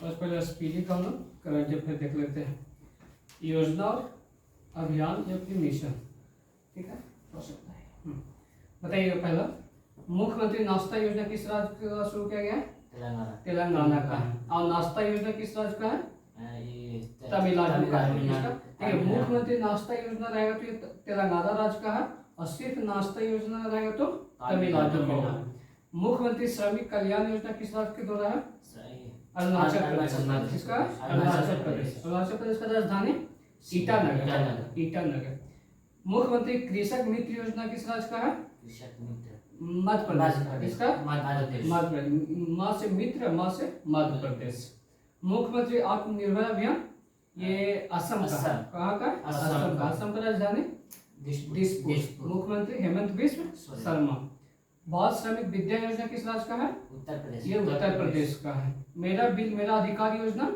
बस पहले स्पीडी का हम लोग करंट अफेयर देख लेते हैं। योजना और अभियान या फिर मिशन, ठीक है। बताइएगा पहला, मुख्यमंत्री नाश्ता योजना किस राज्य का शुरू किया गया है? तेलंगाना का। और नाश्ता योजना किस राज्य का है? तमिलनाडु का है। ठीक है, मुख्यमंत्री नाश्ता योजना रहेगा तो ये तेलंगाना राज्य का है, और सिर्फ नाश्ता योजना रहेगा तो तमिलनाडु का है। मुख्यमंत्री श्रमिक कल्याण योजना किस राज्य के द्वारा है? अरुणाचल प्रदेश। किसका? अरुणाचल प्रदेश। अरुणाचल प्रदेश का राजधानी ईटानगर। मुख्यमंत्री कृषक मित्र योजना किस राज्य का है? मध्य प्रदेश। किसका? मध्य प्रदेश। माँ से मित्र, माँ से मध्य प्रदेश। मुख्यमंत्री आत्मनिर्भर अभियान ये असम का। कहाँ का? असम का। असम का राजधानी दिसपुर। मुख्यमंत्री हेमंत बिश्व शर्मा। बाल श्रमिक विद्या योजना किस राज्य का है? उत्तर प्रदेश। ये उत्तर प्रदेश का है। मेरा बिल मेरा अधिकार योजना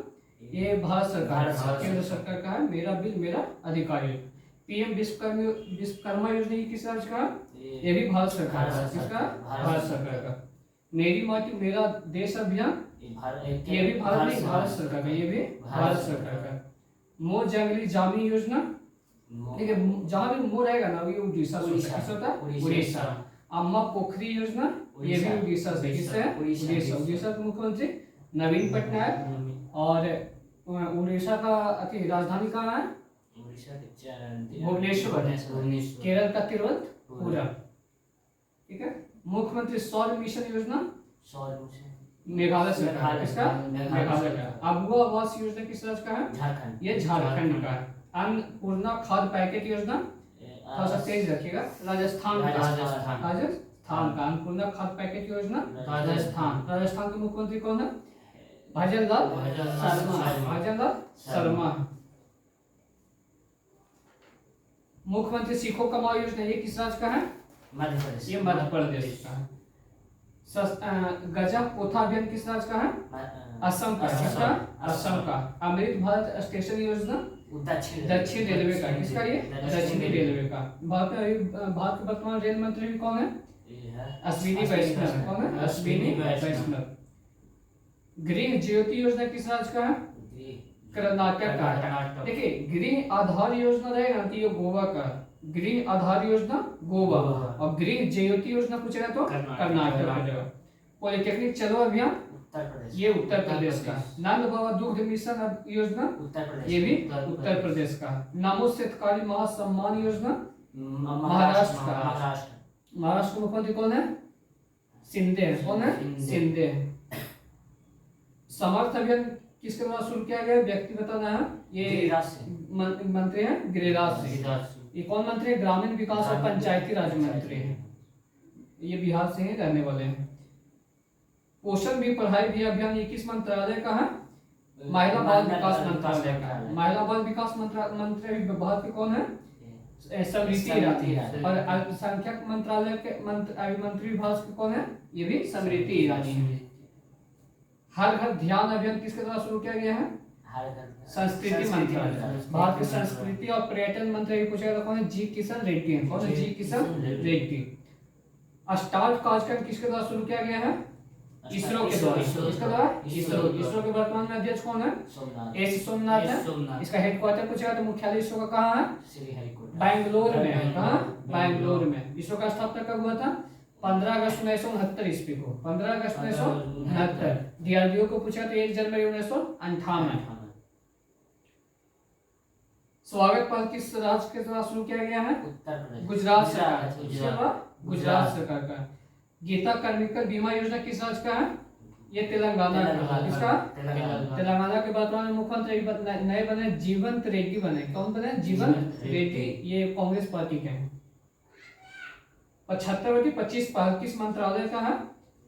ये भारत सरकार केंद्र सरकार का है। मेरा बिल मेरा अधिकार योजना। पीएम विश्वकर्मा योजना ये किस राज्य का? ये भी भारत सरकार का। किसका? भारत सरकार का। मेरी माटी मेरा देश अभियान ये भी भारत सरकार का। ये भी भारत सरकार का। मो जंगली जामी योजना, ठीक है, जहाँ भी मो रहेगा ना ये उड़ीसा होता है, उड़ीसा। अम्मा पोखरी योजना ये भी उड़ीसा से। किससे है? उड़ीसा के मुख्यमंत्री नवीन पटनायक। और उड़ीसा का राजधानी कहाँ है? भुवनेश्वर। केरल का तिरुवनंतपुरम। ठीक है। मुख्यमंत्री सौर मिशन योजना मेघालय सरकार। किसका? मेघालय का। अबुआ आवास योजना किस राज्य का है? झारखंड। ये झारखंड का है। अन्नपूर्णा खाद्य पैकेट योजना थोड़ा सा तेज रखिएगा, राजस्थान का। अन्नपूर्णा खाद्य पैकेट योजना राजस्थान के मुख्यमंत्री कौन है? भजनलाल शर्मा। मुख्यमंत्री सीखो कमाओ योजना ये किस राज्य का है? मध्य प्रदेश। ये मध्य प्रदेश का है। गजब पोथा अभियान किस राज्य का है? असम का। किसका? असम का। अमृत भारत स्टेशन योजना दक्षिण रेलवे का। किसका? ये दक्षिणी रेलवे का। भारत के वर्तमान रेल मंत्री भी कौन है? अश्विनी वैष्णव। कौन है? अश्विनी वैष्णव। गृह ज्योति योजना किस राज्य का है? कर्नाटक का। देखिए, गृह आधार योजना रहेगा तो ये गोवा का। गृह आधार योजना गोवा, और गृह ज्योति योजना पूछेगा तो कर्नाटक का जाएगा। पॉलिटेक्निक चलो अभियान ये उत्तर प्रदेश का। नंद बाबा दुग्ध मिशन योजना ये भी उत्तर प्रदेश का। नमो शेतकारी महासम्मान योजना महाराष्ट्र का। महाराष्ट्र के मुख्यमंत्री कौन है? शिंदे। कौन है? शिंदे। समर्थ अभियान किसके द्वारा शुरू किया गया? व्यक्ति बताना है। ये मंत्री है गिरिराज सिंह। ये कौन मंत्री है? ग्रामीण विकास और पंचायती राज मंत्री है। ये बिहार से ही रहने वाले हैं। पोषण भी पढ़ाई भी अभियान ये किस मंत्रालय का है? महिला बाल विकास मंत्रालय का। महिला बाल विकास मंत्री भारत के कौन है? स्मृति ईरानी। और अल्पसंख्यक मंत्रालय के मंत्री भारत के कौन है? ये भी स्मृति ईरानी है। हर घर ध्यान अभियान किसके द्वारा शुरू किया गया है? संस्कृति मंत्रालय। भारत के संस्कृति और पर्यटन मंत्री पूछेगा कौन है? जी किशन रेड्डी है। कौन है? जी किशन रेड्डी। स्टार्ट कार्यक्रम किसके द्वारा शुरू किया गया है? इसरो के द्वारा। किसके द्वारा? इसरो के वर्तमान में अध्यक्ष कौन है? एस सोमनाथ है। इसका हेडक्वार्टर पूछेगा तो मुख्यालय इसरो का कहाँ है? बैंगलोर में है। कहाँ? बैंगलोर में। इसरो का स्थापना कब हुआ था? 15 अगस्त 1969 ईस्वी को। 15 अगस्त 1969। डीआरडीओ को पूछा तो 1 जनवरी 1958। स्वागत पहल किस राज्य के द्वारा शुरू किया गया है? उत्तर प्रदेश। गुजरात सरकार। गुजरात सरकार का। गीता कार्मिकर बीमा योजना किस राज्य का है? ये तेलंगाना का। किसका? तेलंगाना के वर्तमान मुख्यमंत्री नए बने जीवंत रेड्डी बने। कौन बने? जीवंत रेड्डी। ये कांग्रेस पार्टी के हैं। 75/25 पहल किस मंत्रालय का है?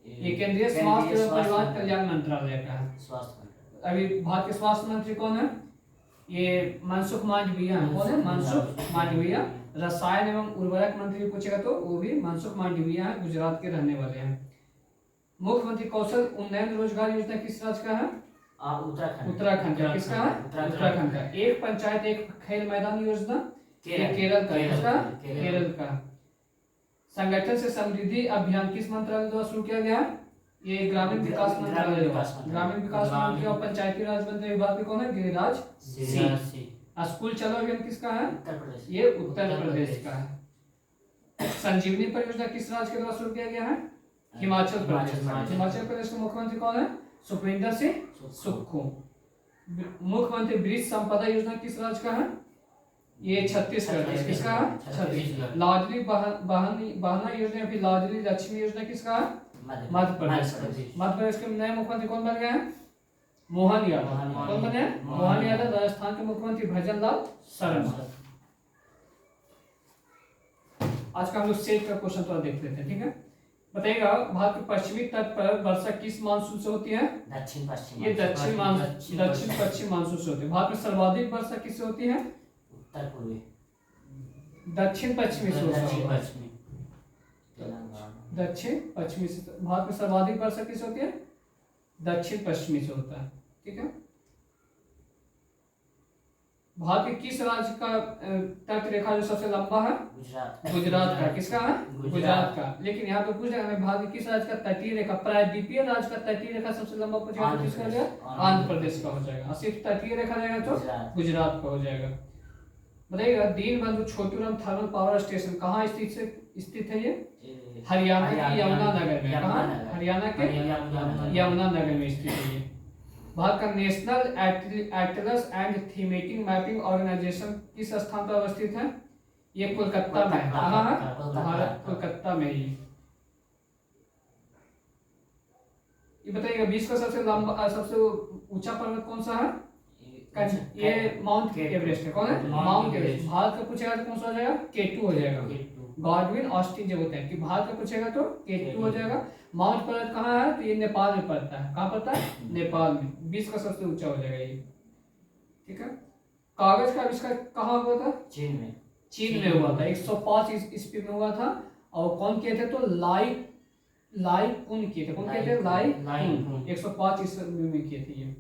ये केंद्रीय स्वास्थ्य एवं परिवार कल्याण मंत्रालय का है। अभी भारत के स्वास्थ्य मंत्री कौन है? ये मनसुख मांडविया। कौन है? मनसुख मांडविया। रसायन एवं उर्वरक मंत्री पूछेगा तो वो भी मनसुख मांडविया है, गुजरात के रहने वाले हैं। मुख्यमंत्री कौशल उन्नयन रोजगार योजना किस राज्य का है? उत्तराखंड का। किसका है? उत्तराखंड का। एक पंचायत एक खेल मैदान योजना केरल का। केरल का। संगठन से समृद्धि अभियान किस मंत्रालय द्वारा शुरू किया गया? ये ग्रामीण विकास मंत्रालय होगा। ग्रामीण विकास मंत्री और पंचायती राज मंत्री विभाग में कौन है? गिरिराज सिंह। स्कूल चलो अभियान किसका है? ये उत्तर प्रदेश का है। संजीवनी परियोजना किस राज्य के द्वारा शुरू किया गया है? हिमाचल प्रदेश। हिमाचल प्रदेश के मुख्यमंत्री कौन है? सुखविंदर सिंह सुक्खू। मुख्यमंत्री ब्रिज संपदा योजना किस राज्य का है? ये छत्तीसगढ़ का। किसका है? छत्तीसगढ़। लाडली बहना योजना फिर लाडली लक्ष्मी योजना किसका है? मध्य प्रदेश। मध्य प्रदेश के नए मुख्यमंत्री कौन बन गए हैं? मोहन यादव। कौन बने? मोहन यादव। राजस्थान के मुख्यमंत्री भजनलाल शर्मा। आज का हम लोग सेट का क्वेश्चन थोड़ा देख लेते हैं, ठीक है? बताइएगा, भारत के पश्चिमी तट पर वर्षा किस मानसून से होती है? दक्षिण पश्चिम। ये दक्षिण पश्चिम मानसून से होती है। भारत में सर्वाधिक वर्षा किससे होती है? उत्तर पूर्वी। दक्षिण पश्चिमी से होती है। दक्षिण पश्चिमी से। भारत में सर्वाधिक वर्षा किससे होती है? दक्षिण पश्चिमी से होता है, ठीक है? भारत के किस राज्य का तट रेखा जो सबसे लंबा है? गुजरात का। किसका है? गुजरात का। लेकिन यहाँ पे पूछ रहे हैं भारत के किस राज्य का तटीय रेखा, प्रायद्वीपीय राज्य का तटीय रेखा सबसे लंबा पूछेगा तो किसका हो जाएगा? आंध्र प्रदेश का हो जाएगा। सिर्फ तटीय रेखा रहेगा तो गुजरात का हो जाएगा। बताइएगा, Deenbandhu Chhoturam thermal power station कहाँ स्थित है? ये हरियाणा के यमुनानगर में। कहाँ? हरियाणा के यमुनानगर में स्थित है ये। भारत का national atlas and thematic mapping organisation किस स्थान पर अवस्थित है? ये कोलकाता में। कहाँ है? भारत कोलकाता में ही। ये बताइएगा, विश्व का सबसे ऊंचा पर्वत कौन सा है? ये माउंट एवरेस्ट है। कौन है? Mount Everest. भारत का पूछेगा तो कौन सा हो जाएगा? K2 हो जाएगा। गॉडविन ऑस्टिन जब होते हैं कि भारत का पूछेगा तो K2 हो जाएगा। माउंट पर्वत कहाँ है? तो ये नेपाल में पड़ता है। कहाँ पड़ता है? नेपाल में। विश्व का सबसे ऊंचा हो जाएगा ये, ठीक है? कागज का आविष्कार कहाँ हुआ था? चीन में। चीन में हुआ था। 105 ईस्वी में हुआ था। और कौन किए थे? तो लाई कुन किए थे। कौन किए थे? लाई कुन। 105 ईस्वी में किए थे ये।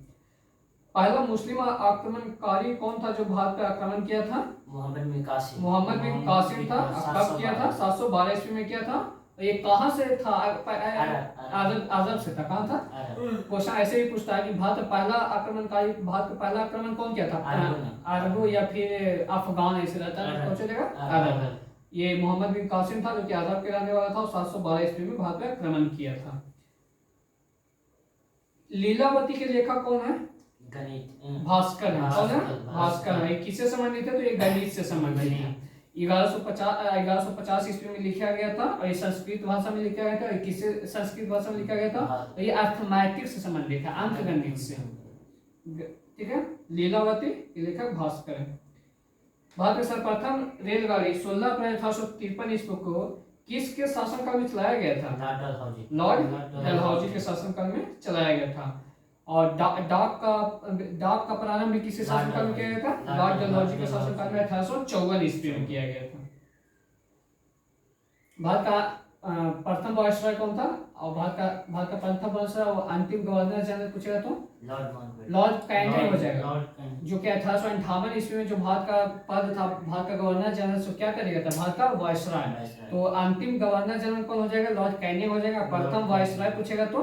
पहला मुस्लिम आक्रमणकारी कौन था जो भारत पर आक्रमण किया था? मोहम्मद बिन कासिम। मोहम्मद बिन कासिम था। कब किया था? 712 ईस्वी में किया था। ये कहाँ से था? अरब से था। कहाँ था? क्वेश्चन ऐसे ही पूछता है कि भारत पहला आक्रमण कौन किया था? अरब या फिर अफगान, ऐसे रहता है। कौन चलेगा? अरब। ये मोहम्मद बिन कासिम था जो कि अरब के रहने वाला था और 712 ईस्वी में भारत पर आक्रमण किया था। लीलावती के लेखक कौन है? भास्कर है। कौन है? भास्कर है। किससे संबंधित है? तो ये गणित से संबंधित है। 1150 ईस्वी में लिखा गया था और ये संस्कृत भाषा में लिखा गया था। किससे संस्कृत भाषा में लिखा गया था? तो ये अर्थमैटिक से संबंधित है, अंकगणित से, ठीक है? लीलावती के लेखक भास्कर है। भारत में सर्वप्रथम रेलगाड़ी 16 अप्रैल 1853 ईस्वी को किसके शासनकाल में चलाया गया था? लॉर्ड डलहौजी के शासनकाल में चलाया गया था। और डाक का प्रारंभ भी किसके शासनकाल में किया गया था? लॉर्ड डलहौजी के शासनकाल में 1854 ईस्वी में किया गया था। भारत का प्रथम वायसराय कौन था? और भारत का प्रथम वायसराय और अंतिम गवर्नर जनरल पूछेगा तो लॉर्ड कैनिंग हो जाएगा, जो कि 1858 ईस्वी में जो भारत का पद था, भारत का गवर्नर जनरल से क्या करेगा था? भारत का वायसराय। तो अंतिम गवर्नर जनरल कौन हो जाएगा? लॉर्ड कैनिंग हो जाएगा। प्रथम वायसराय पूछेगा तो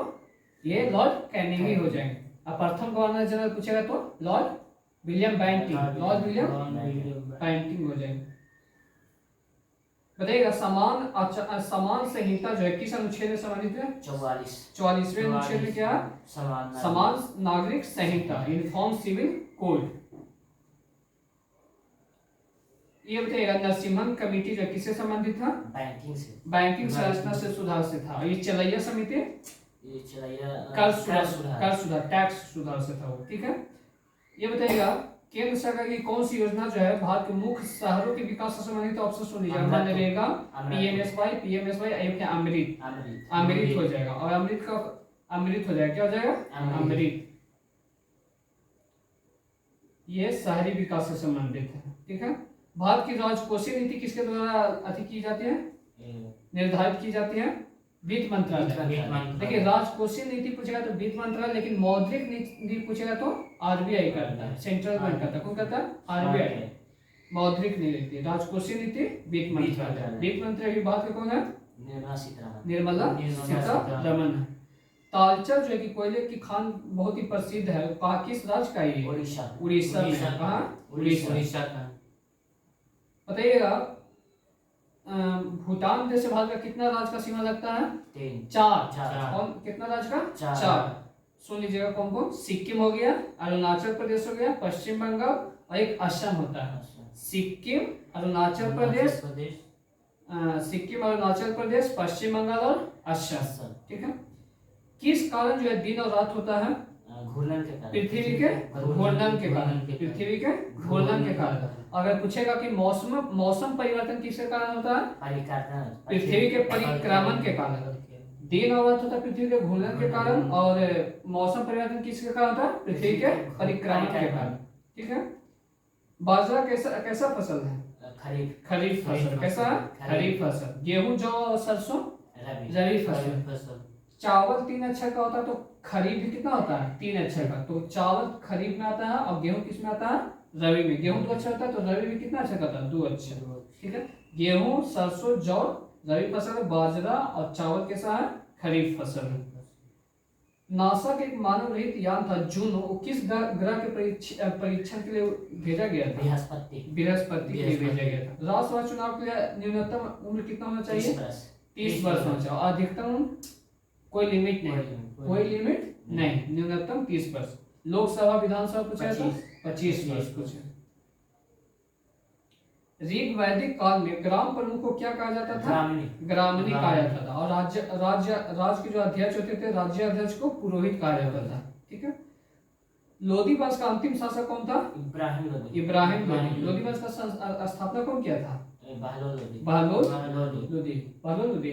ये लॉर्ड कैनिंग ही हो जाएंगे। अब प्रथम गवर्नर जनरल पूछेगा तो लॉर्ड विलियम बेंटिंग हो जाएंगे। बताइएगा, समान संहिता जो है किस अनुच्छेद में संबंधित है? 44वें अनुच्छेद में क्या? समान नागरिक संहिता, यूनिफॉर्म सिविल कोड। ये बताइएगा, नरसिम्हन कमेटी जो किससे संबंधित था? बैंकिंग संरचना से सुधार से था। ये चलैया समिति कर सुधार, टैक्स सुधार से था वो, ठीक है? ये बताइएगा, केंद्र सरकार की कौन सी योजना जो है भारत के मुख्य शहरों के विकास से संबंधित? ऑप्शन सुन लीजिए, मनरेगा, पीएमएसवाई, अमृत हो जाएगा। और अमृत हो जाएगा, क्या हो जाएगा? अमृत। ये शहरी विकास से संबंधित है, ठीक है? भारत की राजकोषीय नीति किसके द्वारा की जाती है? निर्धारित की जाती है? वित्त मंत्रालय। देखिए, राजकोषीय नीति पूछेगा तो वित्त मंत्रालय, लेकिन मौद्रिक नीति पूछेगा तो आरबीआई करता है, सेंट्रल बैंक करता है। कौन करता है? आरबीआई। मौद्रिक नीति, राजकोषीय नीति वित्त मंत्रालय। वित्त मंत्री भारत के कौन है? निर्मला सीतारमण है। तालचर जो है कि कोयले की खान बहुत ही प्रसिद्ध है, कहा किस राज्य का है ये? उड़ीसा। उड़ीसा में। उड़ीसा। कहाँ? उड़ीसा। उड़ीसा का। बताइएगा भूटान देश से भारत का कितना राज्य का सीमा लगता है? 3 चार। चार। कौन कितना राज्य का? चार। सुन लीजिएगा कौन कौन? सिक्किम हो गया, अरुणाचल प्रदेश हो गया, पश्चिम बंगाल और एक असम होता है। सिक्किम, अरुणाचल प्रदेश, सिक्किम, अरुणाचल प्रदेश, पश्चिम बंगाल और असम। ठीक है। किस कारण जो है दिन और रात होता है? घूर्णन के कारण। पृथ्वी के घूर्णन के कारण। पृथ्वी के घूर्णन के कारण। अगर पूछेगा कि मौसम परिवर्तन किसके कारण होता है? पृथ्वी के परिक्रमण के कारण। दिन और रात होता है पृथ्वी के घूर्णन के कारण, और मौसम परिवर्तन किसके कारण होता है? पृथ्वी के परिक्रमण के कारण। ठीक है। बाजरा कैसा फसल है? खरीफ फसल। कैसा है? खरीफ फसल। गेहूं, जौ और सरसों रबी फसल। चावल 3 अक्षर का होता है, तो खरीफ भी कितना होता है? 3 अक्षर का। तो चावल खरीफ में आता है और गेहूं किस में आता है? रबी में। गेहूं 2 अक्षर होता है, तो रबी में कितना अक्षर का होता है? 2 अक्षर। ठीक है। गेहूं, सरसों, जौ रबी फसल, बाजरा और चावल कैसा है? खरीफ फसल है। नासा के एक मानव रहित यान था जूनो, वो किस ग्रह के परीक्षण के लिए भेजा गया था? बृहस्पति के लिए भेजा गया था। राज्यसभा चुनाव के लिए न्यूनतम उम्र कितना होना चाहिए? 30 वर्ष होना चाहिए। अधिकतम कोई लिमिट नहीं, कोई लिमिट नहीं, न्यूनतम 30 वर्ष। लोकसभा विधानसभा पूछा तो 25 वर्ष पूछे। ऋग वैदिक काल में ग्राम प्रमुख को क्या कहा जाता था? ग्रामणी कहा जाता था। और राज्य के जो अध्यक्ष होते थे, राज्य अध्यक्ष को पुरोहित कहा जाता था। ठीक है। लोधी वंश का अंतिम शासक कौन था? इब्राहिम लोधी। लोधी वंश का स्थापना कौन किया था? बहलोल लोधी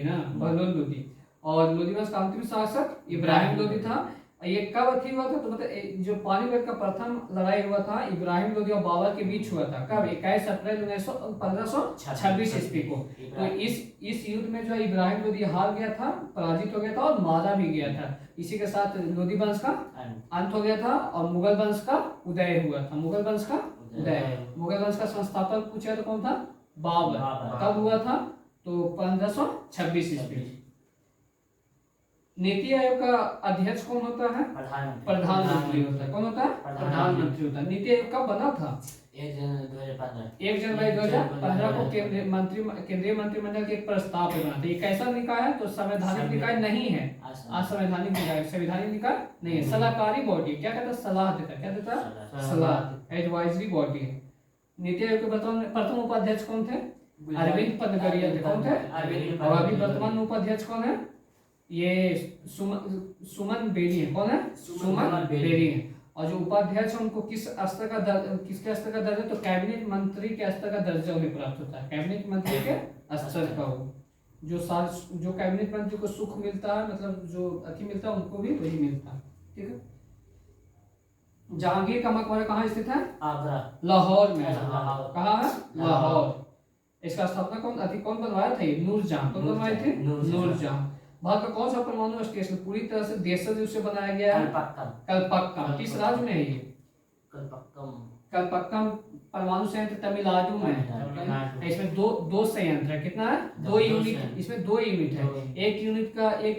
ना, बहलोल लोधी। और लोधी वंश का अंतिम शासक इब्राहिम लोधी था। ये कब अथी हुआ था? तो मतलब जो पानीपत का प्रथम लड़ाई हुआ था इब्राहिम लोधी और बाबर के बीच हुआ था। कब? 21 अप्रैल 1526 ईस्वी को। तो इस युद्ध में जो इब्राहिम लोधी हार गया था, पराजित हो गया था और मारा भी गया था। इसी के साथ लोधी वंश का अंत हो गया था और मुगल वंश का उदय हुआ था। मुगल वंश का उदय। मुगल वंश का संस्थापक पूछा तो कौन था? बाबर। कब हुआ था? तो 1526 ईस्वी। नीति आयोग का अध्यक्ष कौन होता है? प्रधानमंत्री होता है। कौन होता है? प्रधानमंत्री होता है। नीति आयोग कब बना था? 1 जनवरी 2015 को केंद्रीय मंत्रिमंडल के एक प्रस्ताव पे बना था। ये कैसा निकाय है? तो संवैधानिक निकाय नहीं है। असंवैधानिक निकाय, संवैधानिक निकाय नहीं है। सलाहकारी बॉडी। क्या कहता है? सलाह देता है। क्या देता है? सलाह। एडवाइजरी बॉडी है। नीति आयोग के प्रथम उपाध्यक्ष कौन थे? अरविंद पनगरिया थे। कौन थे? और अभी वर्तमान उपाध्यक्ष कौन है? ये सुमन बेरी है। कौन है? सुमन बेरी है। और जो उपाध्यक्ष है उनको किसके स्तर का दर्जा? तो कैबिनेट मंत्री के स्तर का दर्जा उन्हें प्राप्त होता है। कैबिनेट मंत्री के स्तर का हो जो कैबिनेट मंत्री को सुख मिलता है, मतलब जो अति मिलता है उनको भी वही मिलता है। ठीक है। जहांगीर का मकबरा कहाँ स्थित है? आगरा। लाहौर में। कहाँ है? लाहौर। इसका स्थापना कौन बनवाया था? नूरजहां। कौन बनवाए थे? नूरजहां। भारत का कौन सा परमाणु स्टेशन पूरी तरह से देशज रूप से बनाया गया है? कलपक्कम। किस राज्य में है ये? कलपक्कम परमाणु संयंत्र तमिलनाडु में है। इसमें दो संयंत्र है। कितना है? 2 यूनिट। इसमें 2 यूनिट है। एक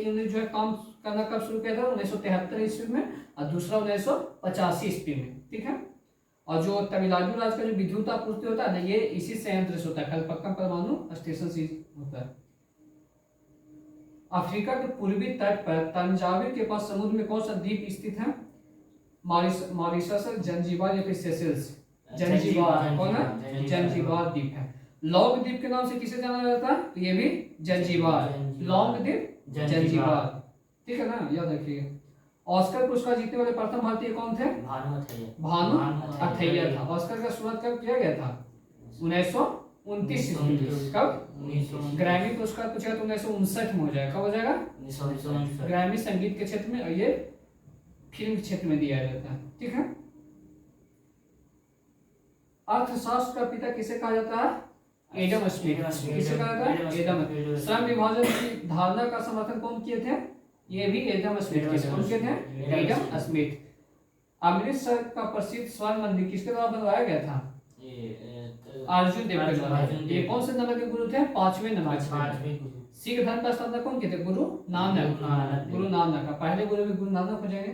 यूनिट जो है काम करना कब शुरू किया था? 1973 ईस्वी में, और दूसरा 1985 ईस्वी में। ठीक है। और जो तमिलनाडु राज्य का जो विद्युत आपूर्ति होता है ना, ये इसी संयंत्र से होता है। कलपक्कम परमाणु स्टेशन से होता है। अफ्रीका के पूर्वी तट पर तंजाविर के पास समुद्र में कौन सा द्वीप स्थित है? मॉरिशस, जंजीबार या फिर सेशेल्स? जंजीबार। कौन है? जंजीबार द्वीप है। लॉन्ग द्वीप के नाम से किसे जाना जाता है? तो ये भी जंजीबार। लॉन्ग द्वीप, जंजीबार। ठीक है ना, याद रखिए। ऑस्कर पुरस्कार जीतने वाले प्रथम भारतीय कौन थे? भानु अथैया था। ऑस्कर का शुरुआत कब किया गया था? 1929 ईस्वी। कब? ग्रैमी पुरस्कार पूछेगा तो 1959 में हो जाएगा। कब हो जाएगा? 1959। ग्रैमी संगीत के क्षेत्र में और ये फिल्म के क्षेत्र में दिया जाता है। ठीक है। अर्थशास्त्र का पिता किसे कहा जाता है? Adam Smith. किसे कहा जाता है? Adam Smith. श्रम विभाजन की धारणा का समर्थन कौन किए थे? ये भी एडम स्मिथ किए थे। कौन किए थे? Adam Smith. अमृतसर का प्रसिद्ध स्वर्ण मंदिर किसके द्वारा बनवाया गया था? अर्जुन देव के द्वारा। ये कौन से नंबर के गुरु थे? 5वें नंबर के। सिख धर्म का स्थापना कौन किए थे? गुरु नानक। गुरु नानक का पहले गुरु भी गुरु नानक हो जाएंगे।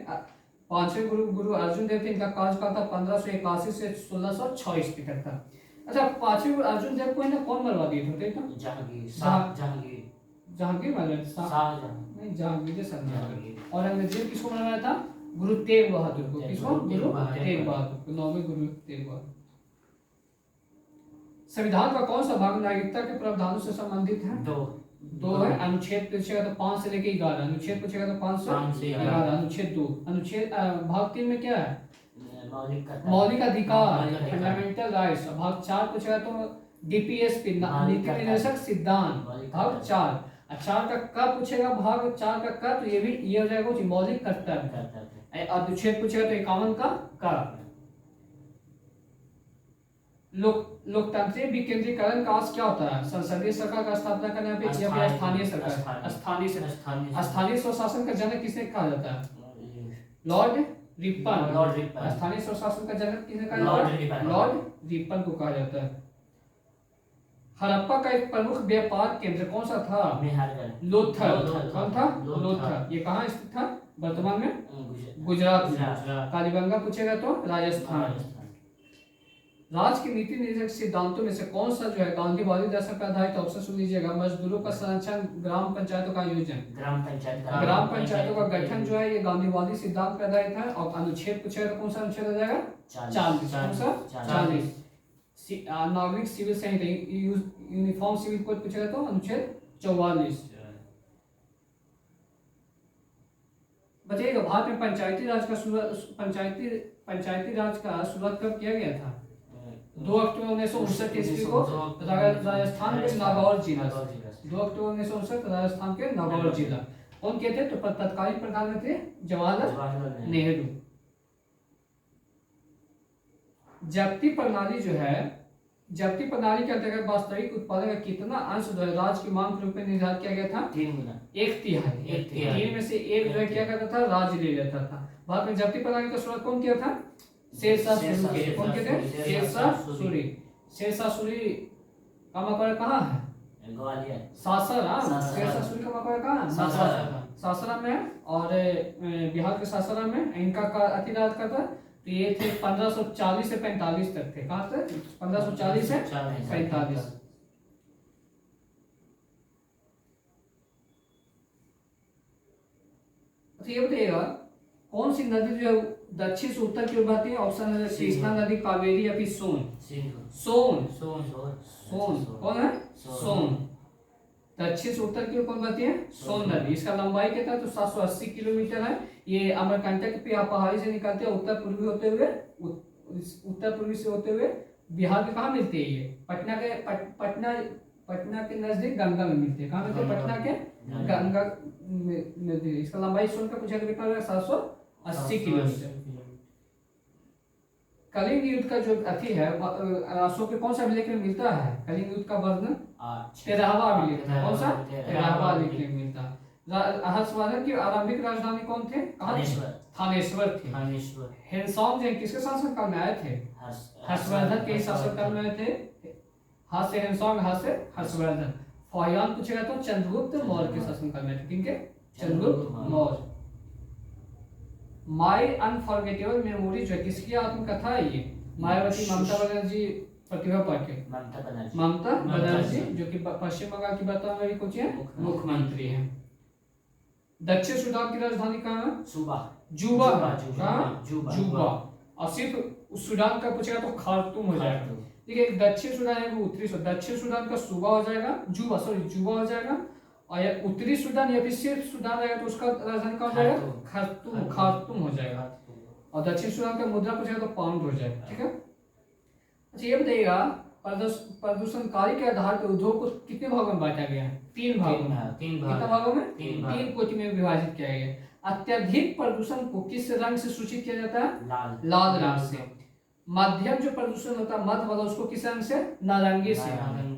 पांचवें गुरु अर्जुन देव थे, इनका कार्यकाल था 1581 से 1606 ईस्वी तक था। अच्छा, पांचवें गुरु अर्जुन देव को ना कौन मरवा दिए थे? जहांगीर वाले नहीं, जहांगीर के साथ। और अंग्रेजी किसको मरवाया था? गुरु तेग बहादुर को। किसको? गुरु तेग बहादुर को, नौवें गुरु तेग बहादुर। संविधान का कौन सा भाग नागरिकता के प्रावधानों से संबंधित है? दो है। अनुच्छेद पूछेगा तो 5 से लेके 11, अनुच्छेद पूछेगा तो 5 से 11, अनुच्छेद 2। अनुच्छेद भाग 3 में क्या है? मौलिक अधिकार, फंडामेंटल राइट्स। भाग 4 पूछेगा तो डीपीएसपी, नीति निर्देशक सिद्धांत, भाग 4। 4 का क पूछेगा, भाग 4 का क, तो ये हो जाएगा मौलिक कर्तव्य। अनुच्छेद पूछेगा तो 51 का क। लोकतांत्रिक विकेंद्रीकरण का अर्थ क्या होता है? संसदीय सरकार का स्थापना करने पे या फिर स्थानीय सरकार? स्थानीय स्वशासन का जनक किसे कहा जाता है? Lord Ripon. स्थानीय स्वशासन का जनक किसे कहा जाता है? लॉर्ड रिपन को कहा जाता है। हड़प्पा का एक प्रमुख व्यापार केंद्र कौन सा था? लोथल। कौन था? लोथल। ये कहाँ स्थित था वर्तमान में? गुजरात में। कालीबंगा पूछेगा तो राजस्थान। राज्य के नीति निर्देशक सिद्धांतों में से कौन सा जो है गांधीवादी दर्शन पर आधारित? ऑप्शन सुन लीजिएगा। मजदूरों का संरक्षण, ग्राम पंचायतों का आयोजन, ग्राम पंचायतों का गठन जो है ये गांधीवादी सिद्धांत पर आधारित है। और अनुच्छेद पूछेगा तो कौन सा अनुच्छेद हो जाएगा? 40। नागरिक सिविल संहिता, यूनिफॉर्म सिविल कोड पूछेगा तो अनुच्छेद 44। बताइएगा भारत में पंचायती राज का शुरुआत कब किया गया था? 2 अक्टूबर 1959 ईस्वी को राजस्थान के नागौर जिला। 2 अक्टूबर 1959 राजस्थान के नागौर जिला। कौन कहते? तो तत्कालीन प्रधानमंत्री जवाहरलाल नेहरू। जब्ती प्रणाली जो है, जब्ती प्रणाली के अंतर्गत वास्तविक उत्पादन का कितना अंश जो है राज्य की मांग के रूप में निर्धारित किया गया था? 1/3। 3 में से 1 जो है क्या करता था? राज्य ले लेता था। भारत में जब्ती प्रणाली का शुरुआत कौन किया था? शेरशाह सूरी। कौन कहते? शेरशाह सूरी। शेरशाह सूरी का मकबरा कहाँ है? ग्वालियर, सासाराम। शेरशाह सूरी का मकबरा कहाँ है? सासाराम में। और बिहार के सासाराम में इनका अतिराज का था। तो ये थे 1540 से 45 तक थे। कहाँ से? 1540 से 45। अच्छा, ये बताइएगा कौन सी नदी जो है दक्षिण से उत्तर की ओर बहती है? ऑप्शन है कृष्णा नदी, कावेरी या फिर सोन। सोन। कौन है? सोन। दक्षिण से उत्तर की ओर कौन बहती है? सोन नदी। इसका लंबाई कितना है? तो 780 किलोमीटर है। ये अमरकंटक पे पहाड़ी से निकलते हैं, उत्तर पूर्वी से होते हुए बिहार के कहाँ मिलती है? ये पटना के नजदीक गंगा में मिलती है। कहाँ मिलती है? पटना के गंगा नदी। इसका लंबाई सोन का पूछा कितना है? 780 किलोमीटर। कलिंग युद्ध का जो अति है अशोक के कौन सा अभिलेख में मिलता है? कलिंग युद्ध का वर्णन 13वां अभिलेख। कौन सा? 13वां अभिलेख में मिलता है। हर्षवर्धन की आरंभिक राजधानी कौन थे? थानेश्वर थे। हेनसॉन्ग जो किसके शासन काल में आए थे? हर्षवर्धन के शासन काल में आए थे। हाथ से हेनसॉन्ग, हाथ से हर्षवर्धन। फाहियान पूछेगा तो चंद्रगुप्त मौर्य के शासन काल में थे। किनके? चंद्रगुप्त मौर्य। माई अनफॉरगेटेबल मेमोरी जो किसकी आत्मकथा है? ये मायावती ममता बनर्जी प्रतिभा पाटिल। ममता बनर्जी जो कि पश्चिम बंगाल की वर्तमान में मुख्यमंत्री हैं। दक्षिण सूडान की राजधानी कहाँ है? जुबा। और सिर्फ सूडान का पूछेगा तो खार्तूम हो जाएगा। देखिए दक्षिण सूडान है वो उत्तरी सूडान। दक्षिण सूडान का सूबा हो जाएगा जुबा हो जाएगा। और या उत्तरी सूडान या फिर सिर्फ सूडान रहेगा तो उसका राजधानी कहाँ हो जाएगा? खार्तूम हो जाएगा। और दक्षिण सूडान का मुद्रा पूछेगा तो पाउंड हो जाएगा। ठीक है। अच्छा, ये बताइएगा प्रदूषणकारी के आधार पर उद्योग को कितने भागों में बांटा गया है? 3 भागों में। कितने भागों में? 3 कोटि में विभाजित किया गया है। अत्यधिक प्रदूषण को किस रंग से सूचित किया जाता है? लाल रंग से। मध्यम जो प्रदूषण होता है मध्य वाला उसको किस रंग से? नारंगी से।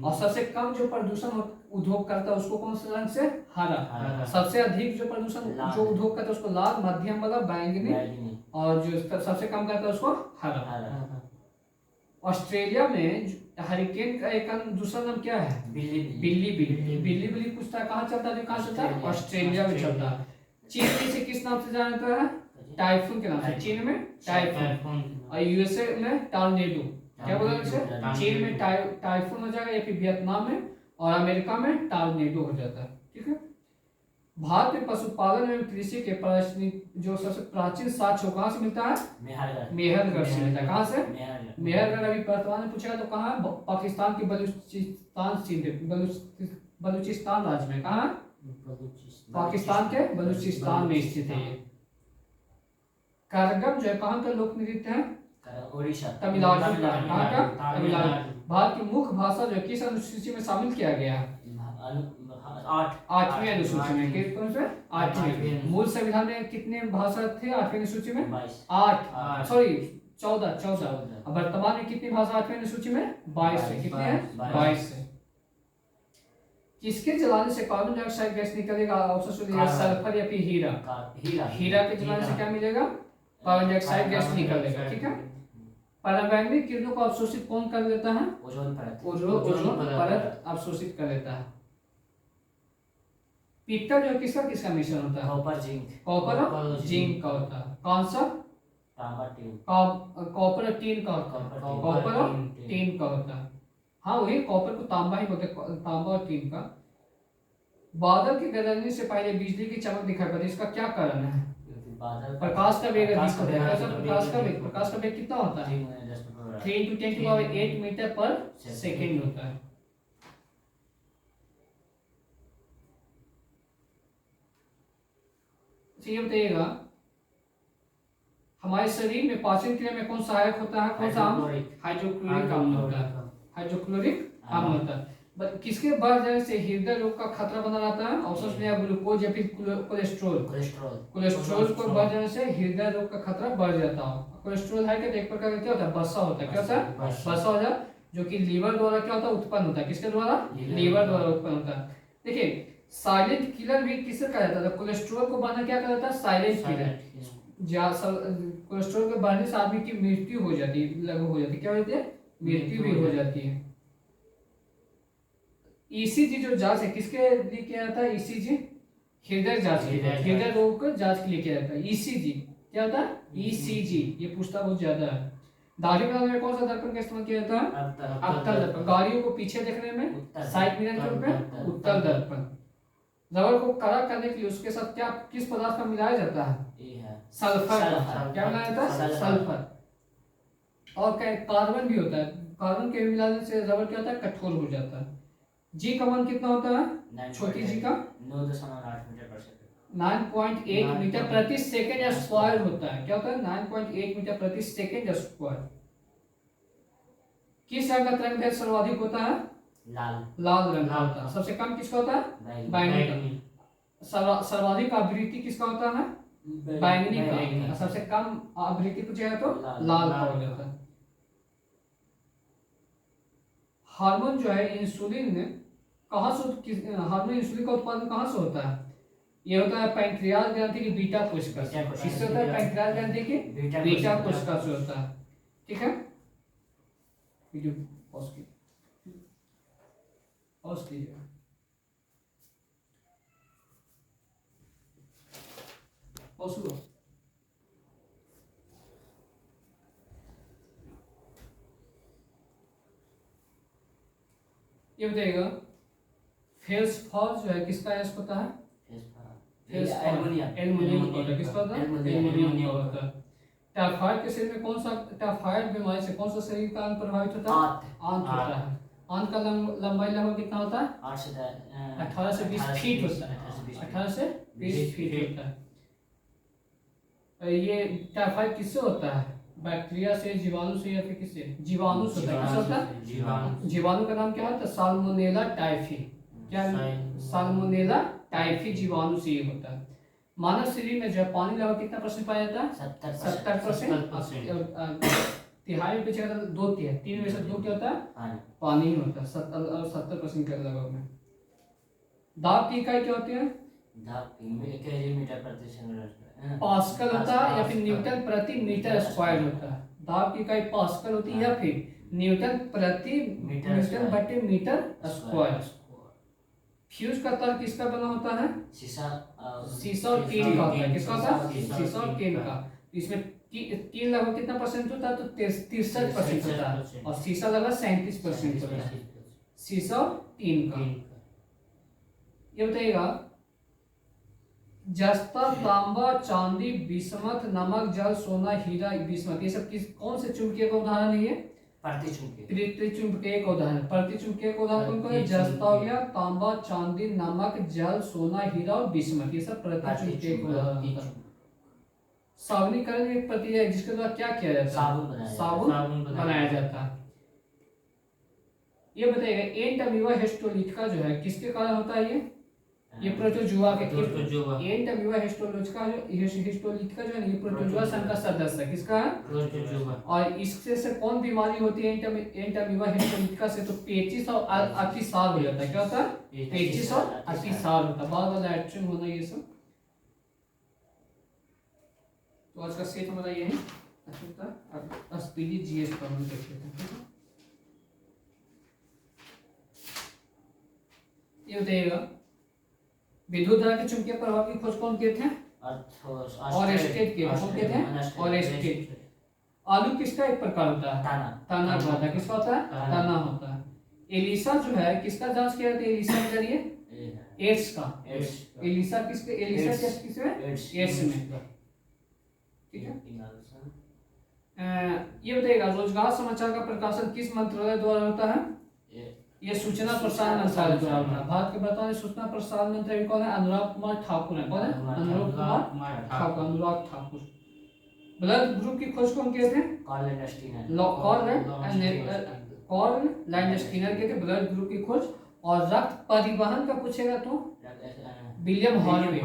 और सबसे कम जो प्रदूषण उद्योग करता है उसको कौन से रंग से? हरा। सबसे अधिक जो प्रदूषण जो उद्योग करता है उसको लाल, मध्यम वाला बैंगनी, और जो सबसे कम करता है उसको हरा। ऑस्ट्रेलिया में हरिकेन का एक दूसरा नाम क्या है? बिल्ली बिल्ली बिल्ली। बिल्ली बिल्ली पूछता है कहाँ चलता है? कहाँ चलता है? ऑस्ट्रेलिया में चलता है। चीन में इसे किस नाम से जाना जाता है? टाइफून के नाम से। चीन में टाइफून और यूएसए में टॉर्नेडो। क्या बोला इसे? चीन में टाइफून हो जाएगा या फिर वियतनाम में, और अमेरिका में टॉर्नेडो हो जाता है। ठीक है। भारत में पशुपालन एवं कृषि के जो सबसे प्राचीन साक्ष्य कहाँ से मिलता है? मेहरगढ़ से मिलता है। कहाँ से? मेहरगढ़। अभी वर्तमान में पूछेगा तो कहाँ है? पाकिस्तान के बलूचिस्तान राज्य में। कहाँ? पाकिस्तान के बलूचिस्तान में स्थित है ये। कारगम जो है कहाँ का लोक नृत्य है? ओडिशा, तमिलनाडु का। कहाँ का? तमिलनाडु। भारत की मुख्य भाषा जो है किस अनुसूची में शामिल किया गया है? 8वीं अनुसूची में। कौन से? 8वीं। मूल संविधान में कितने भाषा थे 8वीं अनुसूची में? 8 सॉरी 14। अब वर्तमान में कितनी भाषा 8वीं अनुसूची में? 22 है। कितने हैं? 22 है। किसके जलाने से कार्बन डाइऑक्साइड गैस निकलेगा? ऑप्शन सल्फर या फिर हीरा। हीरा के जलाने से क्या मिलेगा? कार्बन डाइऑक्साइड गैस निकलेगा। ठीक है। पराबैंगनी किरणों को अवशोषित कौन कर लेता है? ओजोन परत अवशोषित कर लेता है। पीतल जो किसका मिश्रण होता है? कॉपर और जिंक का होता है। कौन सा? कॉपर और टीन का होता है। कॉपर और टीन का होता है। हाँ वही कॉपर को तांबा ही बोलते हैं, तांबा और टीन का। बादल के गरजने से पहले बिजली की चमक दिखाई पड़ती है, इसका क्या कारण है? प्रकाश का वेग प्रकाश का वेग कितना होता है? 3 × 10⁸ मीटर पर सेकेंड होता है। ये बताइएगा हमारे शरीर में पाचन क्रिया में कौन सहायक होता है? कौन सा अम्ल? हाइड्रोक्लोरिक अम्ल होता है। हाइड्रोक्लोरिक अम्ल होता है। किसके बढ़ जाने से हृदय रोग का खतरा बना रहता है? ऑप्शन में ग्लूकोज या फिर कोलेस्ट्रॉल को बढ़ जाने से हृदय रोग का खतरा बढ़ जाता है। कोलेस्ट्रॉल है कि एक प्रकार का क्या होता है? वसा होता है। क्या होता है? वसा हो जाए जो कि लीवर द्वारा क्या होता है? उत्पन्न होता है। किसके द्वारा? लीवर द्वारा उत्पन्न होता है। देखिए साइलेंट किलर भी किसे कहा जाता है? कोलेस्ट्रॉल को बढ़ना क्या कहता है? Silent killer. कोलेस्ट्रॉल के बढ़ने से आदमी की मृत्यु हो जाती है, लगभग हो जाती है। क्या होती है? मृत्यु भी हो जाती है। ईसीजी जो जांच है किसके लिए किया जाता है? ईसीजी हृदय जांच, हृदय रोग को जांच के लिए किया जाता है। ईसीजी क्या होता है? ईसीजी। ये पूछता बहुत ज्यादा है। दाढ़ी बनाने में कौन सा दर्पण का इस्तेमाल किया जाता है? अवतल दर्पण। गाड़ियों को पीछे देखने में साइड मिरर के रूप में उत्तल दर्पण। रबर को कड़ा करने के लिए उसके साथ क्या किस पदार्थ का मिलाया जाता है? सल्फर। क्या मिलाया जाता है? सल्फर। और कार्बन भी होता है। कार्बन के मिलाने से रबर क्या होता है? कठोर हो जाता है। जी का मान कितना होता है? छोटी जी का 9.8 मीटर प्रति सेकेंड स्क्वायर होता है। क्या होता है? 9.8 मीटर प्रति सेकेंड स्क्वायर। किस रंग का तरंग दैर्घ्य सर्वाधिक होता है? लाल रंग का होता है। सबसे कम किसका होता है? बैंगनी का। सर्वाधिक आवृत्ति किसका होता है? बैंगनी का। सबसे कम आवृत्ति पूछेगा तो लाल का हो जाता है। हार्मोन जो है इंसुलिन कहाँ से हार्मोन इंसुलिन का उत्पादन कहाँ से होता है? ये होता है पैंक्रियाज ग्रंथि की बीटा कोशिका से। किससे होता है? पैंक्रियाज ग्रंथि की बीटा कोशिका से होता है। ठीक है। वीडियो पॉज कीजिए। ये बताइएगा फेल्सफॉर जो है किसका यश होता है? एल्युमिनियम का होता है। किसका होता है? एल्युमिनियम का होता है। टाइफाइड के शरीर में कौन सा टाइफाइड बीमारी से कौन सा शरीर का अंग प्रभावित होता है? आंत होता है। आंत का लंबाई लगभग कितना होता है? 18 से 20 फीट होता है। 18 से 20 फीट होता है। ये टाइफाइड किससे होता है? बैक्टीरिया से, जीवाणु से या फिर किससे? जीवाणु से होता है। किससे होता है? जीवाणु का नाम क्या होता है? Salmonella typhi. क्या? साल्मोनेला टाइफी जीवाणु से ये होता है। मानव शरीर में जो पानी लगभग कितना % पाया जाता है? 70%। तिहाई में पूछेगा तो 2 तिहाई, 3 में से 2 क्या होता है? पानी ही होता है। 70% के लगभग में। दाब की इकाई क्या होती है? पास्कल होता है या फिर न्यूटन प्रति मीटर स्क्वायर होता है। दाब की इकाई पास्कल होती है या फिर न्यूटन प्रति न्यूटन बटे मीटर स्क्वायर। फ्यूज का तार किसका बना होता है? शीशा और टीन का होता है। किसका होता है? शीशा और टीन का। इसमें टीन लगभग कितना परसेंट होता है? तो 63% होता है और शीशा लगभग 37% होता है। शीशा और टीन का। ये बताइएगा, जस्ता, तांबा, चांदी, बिस्मथ, नमक, जल, सोना, हीरा, बिस्मथ, ये सब कौन से चुंबकीय का उदाहरण है? ये प्रतिचुंबकीय का उदाहरण। प्रतिचुंबकीय का उदाहरण कौन है? जस्ता हो गया, तांबा, चांदी, नमक, जल, सोना, हीरा और बिस्मथ, ये सब प्रतिचुंबकीय का उदाहरण। सावनीकरण एक प्रक्रिया है जिसके द्वारा क्या किया जाता है? साबुन बनाया जाता है। ये बताइएगा, एंट अमीबा हिस्टोलिटिका जो है किसके कारण होता है? ये प्रोटोजुआ के। एंट अमीबा हिस्टोलिटिका जो है ये प्रोटोजुआ संघ का सदस्य है। किसका है? प्रोटोजुआ। और इससे से कौन बीमारी होती है एंट अमीबा हिस्टोलिटिका से? तो पेचिश और अतिसार हो जाता है। क्या होता है? पेचिश और अतिसार होता है। बार बार लैट्रिन होना, ये सब। तो आज का सेट हमारा ये है। अच्छा, स्पीडी जीएस का हम देख लेते हैं। ये बताइएगा, विद्युत धारा के चुंबकीय प्रभाव की खोज कौन किए थे? और स्टेट के। कौन किए थे? और स्टेट। आलू किसका एक प्रकार होता है? ताना का होता है। किसका होता है? ताना होता है। एलिसा जो है किसका जांच किया जाता है? एलिसा के जरिए एड्स का। एलिसा किसके? एलिसा टेस्ट किसमें? एड्स में। ठीक है। ये बताइएगा, रोजगार समाचार का प्रकाशन किस मंत्रालय द्वारा होता है? ये सूचना प्रसारण मंत्रालय द्वारा होता है। भारत के वर्तमान सूचना प्रसारण मंत्री कौन है? अनुराग कुमार ठाकुर है। कौन है? अनुराग कुमार ठाकुर। अनुराग ठाकुर। ब्लड ग्रुप की खोज कौन किए थे? कार्ल लैंडस्टीनर के थे ब्लड ग्रुप की खोज। और रक्त परिवहन का पूछेगा तो विलियम हार्वे।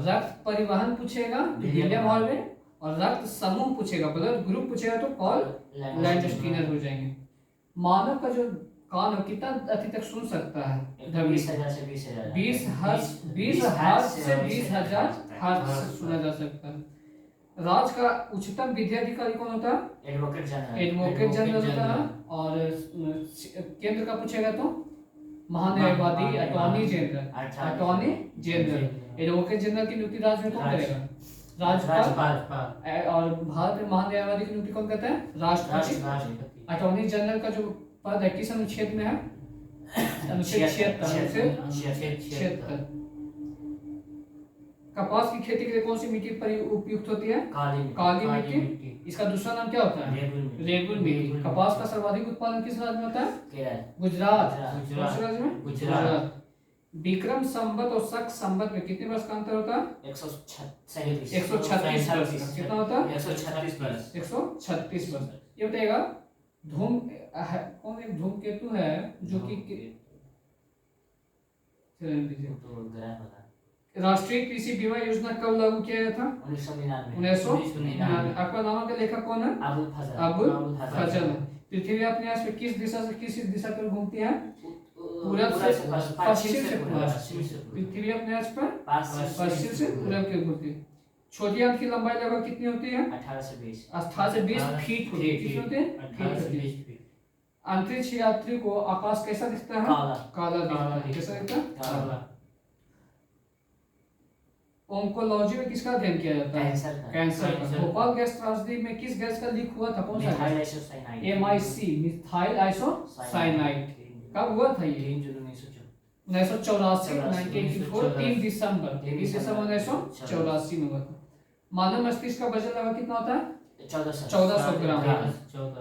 रक्त परिवहन पूछेगा विलियम हार्वे, और रक्त समूह पूछेगा, ब्लड ग्रुप पूछेगा तो कार्ल लैंडस्टीनर हो जाएंगे। मानव का जो कान कितना अति तक सुन सकता है? 20,000 से 20,000। 20,000 से 20,000 हर्ट्ज से सुना जा सकता है। राज्य का उच्चतम विधि अधिकारी कौन होता है? एडवोकेट जनरल होता है। और केंद्र का पूछेगा तो महान्यायवादी, अटॉर्नी जनरल। एडवोकेट जनरल की नियुक्ति राज्य में कौन करेगा? राज्यपाल। और भारत में महान्यायवादी की नियुक्ति कौन करता है? राष्ट्रपति। अटॉर्नी जनरल का जो पद है किस अनुच्छेद में है? अनुच्छेद 76। कपास की खेती के लिए कौन सी मिट्टी उपयुक्त होती है? काली मिट्टी। इसका दूसरा नाम क्या होता है? रेगुल मिट्टी। कपास का सर्वाधिक उत्पादन किस राज्य में होता है? गुजरात। राज्य में गुजरात। विक्रम संवत और शक संवत में कितने वर्ष का अंतर होता है? 136 वर्ष। कितना होता है? 136 वर्ष। ये बताइएगा, कौन एक धूमकेतु है जो कि राष्ट्रीय कृषि बीमा योजना कब लागू किया गया था? 1999। अकबरनामा के लेखक कौन है? अबुल फजल। पृथ्वी अपने आस में किस दिशा से किस दिशा पर घूमती है? पूरब से पश्चिम से पूरब। पृथ्वी अपने आस पर पश्चिम से पूरब की घूमती है। छोटी आंत की लंबाई लगभग कितनी होती है? 18 से 20 फीट होती है। कितनी होती है? अंतरिक्ष यात्री को आकाश कैसा दिखता है? काला दिखता है। कैसा दिखता है? काला। ओंकोलॉजी में किसका अध्ययन किया जाता है? कैंसर का। भोपाल गैस त्रासदी में किस गैस का लीक हुआ था? कौन सा? MIC, methyl isocyanide. कब हुआ था ये? 1984, 3 दिसंबर 1984 में हुआ था। मानव मस्तिष्क का वजन लगभग कितना होता है? 1400 ग्राम।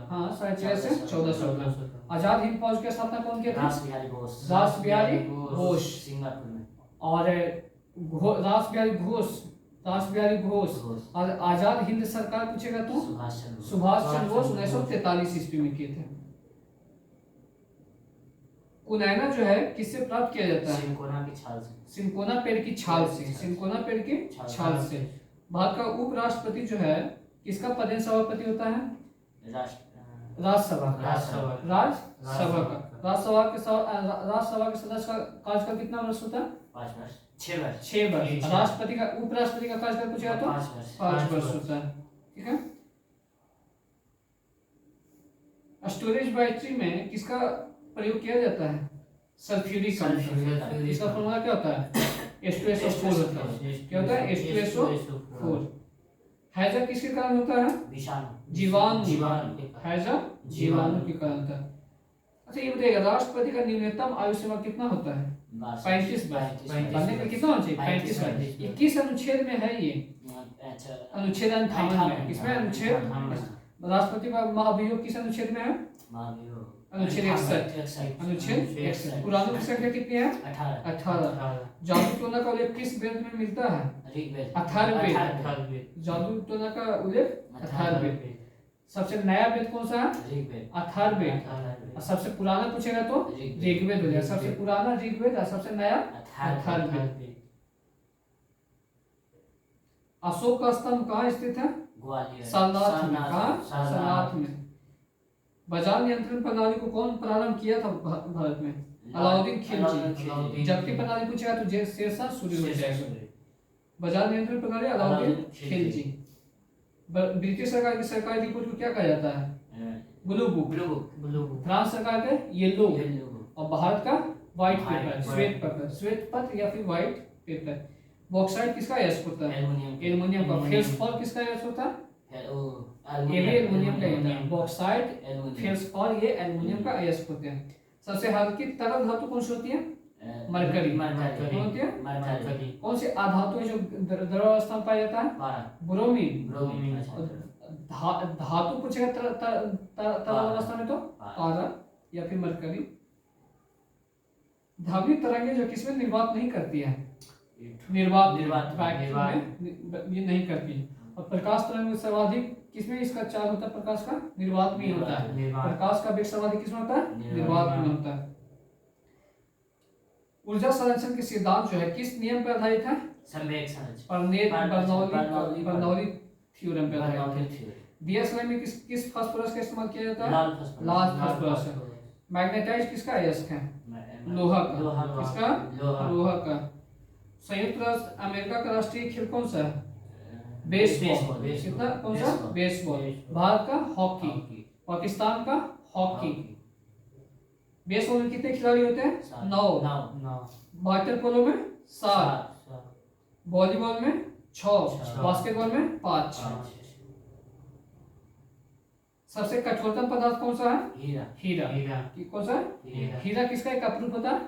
हाँ, 6.5 से 1400 ग्राम। आजाद हिंद फौज की स्थापना कौन किया था? रास बिहारी घोष। सिंगापुर में। और रास बिहारी घोष। और आजाद हिंद सरकार पूछेगा तो सुभाष चंद्र बोस 1943 ईस्वी में किए थे। कुनैना जो है किससे प्राप्त किया जाता है? सिनकोना पेड़ की छाल से। सिनकोना पेड़ की छाल से। भारत का उपराष्ट्रपति जो है किसका पदेन सभापति होता है? राज्यसभा का। राज्यसभा के सदस्य का कार्यकाल कितना वर्ष होता है? 6 वर्ष। राष्ट्रपति का उपराष्ट्रपति का कार्यकाल पूछेगा तो 5 वर्ष होता है। ठीक है। स्टोरेज बैटरी में किसका प्रयोग किया जाता है? Sulphuric acid. इसका फॉर्मूला क्या होता है? H2SO4 होता है। क्या होता है? H2SO4। हैजा किसके कारण होता है? जीवाणु। हैजा जीवाणु के कारण होता है। अच्छा ये बताइएगा, राष्ट्रपति का न्यूनतम आयु सीमा कितना होता है? 35 वर्ष। बनने का कितना होना चाहिए? 35 वर्ष। ये किस अनुच्छेद में है ये? अनुच्छेद 58 में। किसमें? अनुच्छेद राष्ट्रपति का महाभियोग किस अनुच्छेद में है? अनुच्छेद 61। अनुच्छेद 61। पुराणों की संख्या कितनी है? 18। जादू टोना का उल्लेख किस वेद में मिलता है? अथर्ववेद। जादू टोना का उल्लेख अथर्ववेद। सबसे नया वेद कौन सा है? अथर्ववेद। और सबसे पुराना पूछेगा तो ऋग्वेद हो जाएगा। सबसे पुराना ऋग्वेद और सबसे नया अथर्ववेद। अशोक का स्तंभ कहाँ स्थित है? सारनाथ में। कहाँ? सारनाथ में। बाजार नियंत्रण प्रणाली को कौन प्रारंभ किया था भारत में? अलाउद्दीन खिलजी। जबकि प्रणाली पूछेगा तो शेरशाह सूरी हो जाएगा। बाजार नियंत्रण प्रणाली अलाउद्दीन खिलजी। ब्रिटिश सरकार की सरकारी रिपोर्ट को क्या कहा जाता है? Blue book. फ्रांस सरकार का येलो। और भारत का व्हाइट पेपर, श्वेत पत्र। श्वेत पत्र या फिर व्हाइट पेपर। बॉक्साइट किसका यश होता है? एल्युमिनियम का। फेल्सपॉर किसका यश होता है? ये भी एल्युमिनियम का होता है। बॉक्साइट, फेल्सपॉर ये एल्युमिनियम का यश होते हैं। सबसे हल्की तरल धातु कौन सी होती है? मरकरी। कौन होती है? कौन सी आधातु है जो द्रव अवस्था में पाया जाता है? ब्रोमीन। धातु पूछेगा तरल अवस्था में तो पारा या फिर मरकरी। ध्वनि तरंगे जो किसमें निर्वात नहीं करती है? निर्वात में ये नहीं करती। और प्रकाश तरंग में सर्वाधिक किसमें इसका चार्ज होता है? प्रकाश का निर्वात में होता है। प्रकाश का वेग सर्वाधिक किसमें होता है? निर्वात में होता है। ऊर्जा संरक्षण के सिद्धांत जो है किस नियम पर आधारित है? बर्नौली थ्योरम पर आधारित है। डीएसएलआई में किस फास्फोरस का इस्तेमाल किया जाता है? लाल फास्फोरस। मैग्नेटाइट किसका अयस्क है? लोहा का। किसका? लोहा का। संयुक्त राष्ट्र अमेरिका का राष्ट्रीय खेल कौन सा है? बेसबॉल। कितना? कौन सा? बेसबॉल। भारत का हॉकी। पाकिस्तान का हॉकी। बेसबॉल में कितने खिलाड़ी होते हैं? 9। वाटर पोलो में 7। वॉलीबॉल में 6। बास्केटबॉल में 5। सबसे कठोरतम पदार्थ कौन सा है? हीरा। कौन सा? हीरा किसका एक अप्रूप होता है?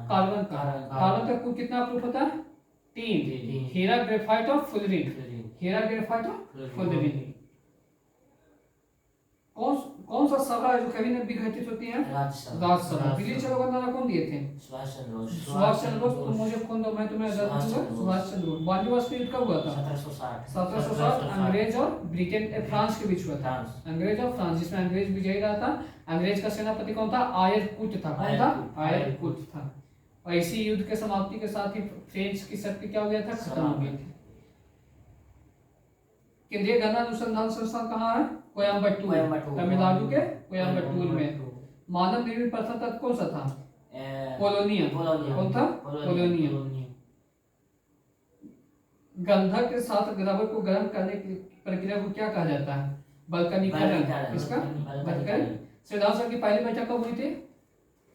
कार्बन का। कार्बन का कुल कितना अप्रूप होता है? 3। हीरा, ग्रेफाइट और फुलरिन। हीरा, ग्रेफाइट और फुलरिन। कौन सा सभा है जो कभी न विघटित होती है? राज्यसभा। दिल्ली चलो का नारा कौन दिए थे? सुभाष चंद्र बोस। तुम मुझे खून दो मैं तुम्हें आजाद दूंगा। सुभाष चंद्र बोस। बांडीवास का युद्ध कब हुआ था? 1760। अंग्रेज और ब्रिटेन फ्रांस के बीच हुआ था। अंग्रेज और फ्रांस, जिसमें अंग्रेज विजयी रहा था। अंग्रेज का सेनापति कौन था? आयरकुट था। कौन था? आयरकुट था। और इसी युद्ध के समाप्ति के साथ ही फ्रेंच की शक्ति क्या हो गया था? खत्म हो गई थी। केंद्रीय गन्ना अनुसंधान संस्थान कहाँ है? कोयम्बटूर। तमिलनाडु के कोयम्बटूर में। मानव निर्मित प्रथम तत्व कौन सा था? पोलोनियम। कौन था? पोलोनियम। गंधक के साथ रबर को गर्म करने की प्रक्रिया को क्या कहा जाता है? बल्कनीकरण। इसका बल्कनीकरण। संविधान सभा की पहली बैठक कब हुई थी?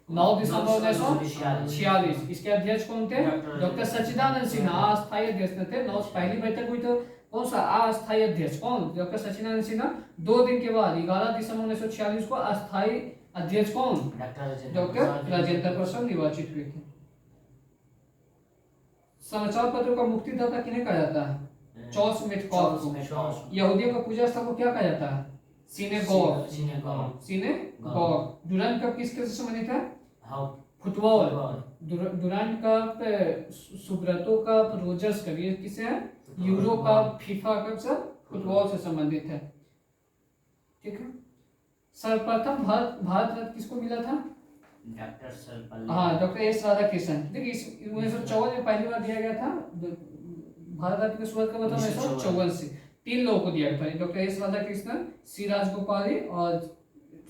9 दिसंबर 1946। इसके अध्यक्ष कौन थे? डॉक्टर सच्चिदानंद सिन्हा। अस्थायी अध्यक्ष थे। 9 पहली बैठक हुई तो कौन सा अस्थायी अध्यक्ष? कौन? डॉक्टर सच्चिदानंद सिन्हा। 2 दिन के बाद 11 दिसंबर 1946 को अस्थायी अध्यक्ष कौन? डॉक्टर राजेंद्र प्रसाद निर्वाचित हुए थे। समाचार पत्रों का मुक्तिदाता किन्हें कहा जाता है? चार्ल्स मेटकॉफ को। यहूदियों का पूजा स्थल को क्या कहा जाता है? सिनेगॉग। डुरांड कप किस खेल से संबंधित है? Football. Durand cup, Subroto cup, Rogers cup, ये किससे है? यूरो कप, फीफा कप सब फुटबॉल से संबंधित है। ठीक है। सर्वप्रथम भारत रत्न किसको मिला था? Doctor S Radhakrishnan. देखिए 1954 में पहली बार दिया गया था। भारत रत्न की शुरुआत कब हुआ था? 1954 से। 3 लोगों को दिया गया था। डॉक्टर एस राधाकृष्णन, सी राजगोपाल और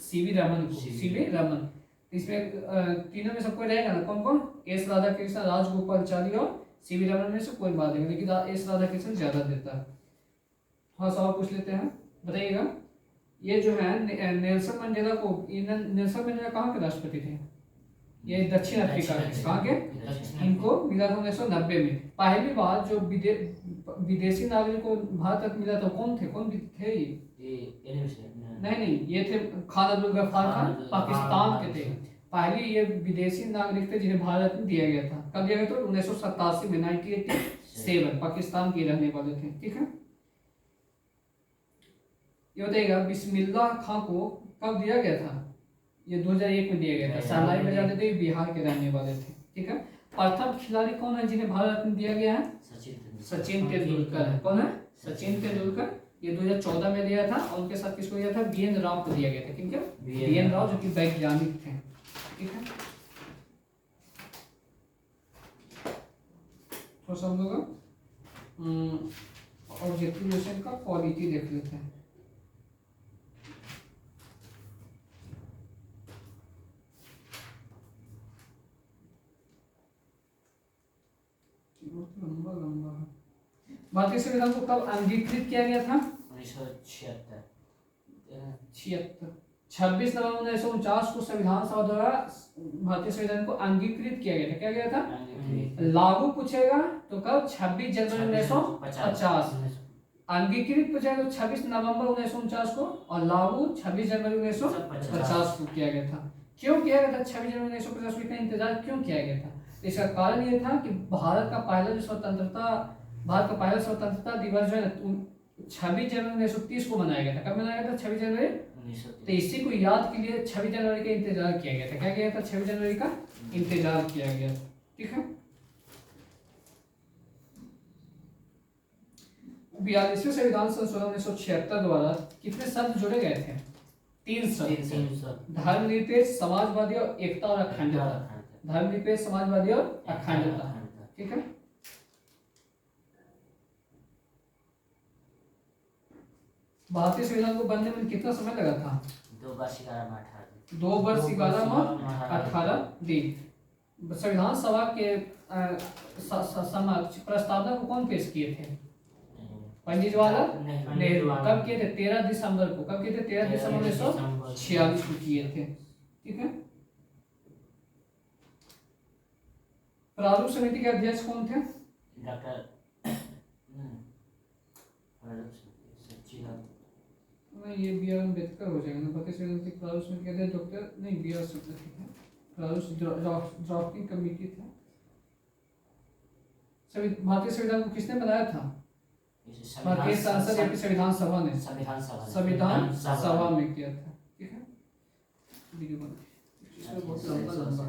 सीवी रमन को। सीवी रमन। इसमें तीनों में सबको रहेगा ना? कौन कौन? एस राधाकृष्णन, राजगोपालाचारी और सीवी रमन में से कोई बात देगा, लेकिन एस राधाकृष्णन ज्यादा देता है। हाँ सवाल पूछ लेते हैं, बताइएगा। ये जो है नेल्सन मंडेला को, नेल्सन मंडेला कहाँ के राष्ट्रपति थे? ये दक्षिण अफ्रीका के। कहाँ के? इनको मिला था 1990 में। पहली बार जो विदेशी नागरिक को भारत तक मिला था, कौन थे? कौन थे ये? नहीं, ये थे खान अब्दुल गफ्फार खान, पाकिस्तान के थे। पहले ये विदेशी नागरिक थे जिन्हें भारत में दिया गया था। कब दिया गया था? 1987 में, 1987। पाकिस्तान के रहने वाले थे। ठीक है, ये बताइएगा बिस्मिल्लाह खां को कब दिया गया था? ये 2001 में दिया गया था। सहलाई में जाते थे, बिहार के रहने वाले थे। ठीक है, प्रथम खिलाड़ी कौन है जिन्हें भारत में दिया गया है? सचिन तेंदुलकर है। कौन है? सचिन तेंदुलकर। ये 2014 में दिया था। और उनके साथ किसको दिया था? बीएन राव को दिया गया था। किनको? बीएन राव, जो कि वैज्ञानिक थे। ठीक है, तो सब लोग ऑब्जेक्टिव क्वेश्चन का क्वालिटी देख लेते हैं। लंबा भारतीय संविधान को कब अंगीकृत किया गया था? 1976। 26 नवंबर 1949 को संविधान सभा द्वारा भारतीय संविधान को अंगीकृत किया गया था। क्या गया था? लागू पूछेगा तो कब? 26 जनवरी 1950। अंगीकृत पूछेगा तो 26 नवंबर 1949 को, और लागू 26 जनवरी 1950 को किया गया था। क्यों किया गया था 26 जनवरी 1950 को? इतना इंतजार क्यों किया गया था? इसका कारण ये था कि भारत का पहला स्वतंत्रता दिवस जो है 26 जनवरी 1930 को मनाया गया था। कब मनाया गया था? 26 जनवरी। तो इसी को याद के लिए 26 जनवरी का इंतजार किया गया था। क्या किया था? 26 जनवरी का इंतजार किया गया। ठीक है, 42वें संविधान संशोधन 1976 द्वारा कितने शब्द जोड़े गए थे? 3 शब्द। धर्मनिरपेक्ष, समाजवादी और एकता और अखंडता। धर्मनिरपेक्ष, समाजवादी और अखंडता। ठीक है, भारतीय संविधान को बनने में कितना समय लगा था? 2 वर्ष 11 माह 18 दिन। 2 वर्ष 11 माह 18 दिन। संविधान सभा के समक्ष प्रस्तावना को कौन पेश किए थे? पंडित जवाहरलाल नेहरू। कब किए थे? 13 दिसंबर को। कब किए थे? 13 दिसंबर 1946 को किए थे। ठीक है, प्रारूप समिति के अध्यक्ष कौन थे? डॉक्टर नहीं, ये बी आर अम्बेडकर हो जाएगा ना। भारतीय संविधान की प्रारूप समिति के अध्यक्ष डॉक्टर नहीं, बी आर अम्बेडकर है। प्रारूप ड्राफ्टिंग कमेटी था। भारतीय संविधान को किसने बनाया था? भारतीय संसद या संविधान सभा ने? संविधान सभा में किया था। ठीक है, बहुत लंबा